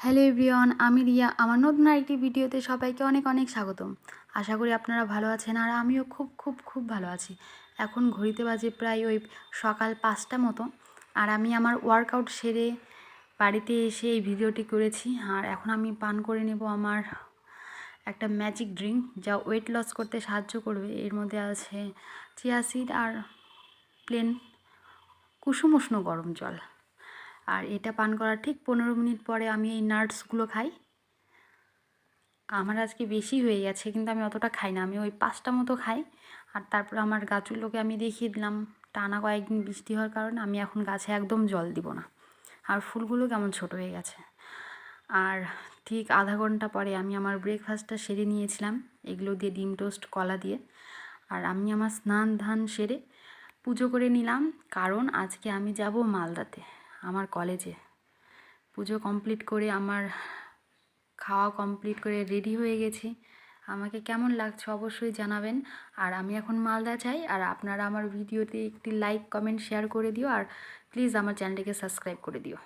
Hello everyone, আমি রিয়া। আমার নতুন আরেকটি ভিডিওতে সবাইকে অনেক অনেক স্বাগতম। আশা করি আপনারা ভালো আছেন আর আমিও খুব খুব খুব ভালো আছি। এখন ঘড়িতে বাজে প্রায় ওই সকাল 5টা মতো, আর আমি আমার ওয়ার্কআউট সেরে বাড়িতে এসে এই ভিডিওটি করেছি। আর এখন আমি পান করে নেব আমার একটা ম্যাজিক ড্রিঙ্ক, যা ওয়েট লস করতে সাহায্য করবে। এর মধ্যে আছে চিয়া সিড আর প্লেন কুসুম উষ্ণ গরম জল। আর এটা পান করার ঠিক 15 মিনিট পরে আমি এই নাটসগুলো খাই। আমার আজকে বেশি হয়ে গেছে, কিন্তু আমি অতটা খাই না, আমি ওই 5টা মতো খাই। আর তারপর আমার গাছগুলোকে আমি দেখিয়ে দিলাম, টানা কয়েকদিন বৃষ্টি হওয়ার কারণে আমি এখন গাছে একদম জল দিব না। আর ফুলগুলো কেমন ছোট হয়ে গেছে। আর ঠিক আধা ঘন্টা পরে আমি আমার ব্রেকফাস্টটা সেরে নিয়েছিলাম, এগুলো দিয়ে ডিম টোস্ট কলা দিয়ে। আর আমি আমার স্নান ধান সেরে পুজো করে নিলাম, কারণ আজকে আমি যাব মালদাতে আমার কলেজে। পুজো কমপ্লিট করে আমার খাওয়া কমপ্লিট করে রেডি হয়ে গেছি। আমাকে কেমন লাগছে অবশ্যই জানাবেন। আর আমি এখন মালদা যাই। আর আপনারা আমার ভিডিওতে একটি লাইক কমেন্ট শেয়ার করে দিও, আর প্লিজ আমার চ্যানেলটিকে সাবস্ক্রাইব করে দিও।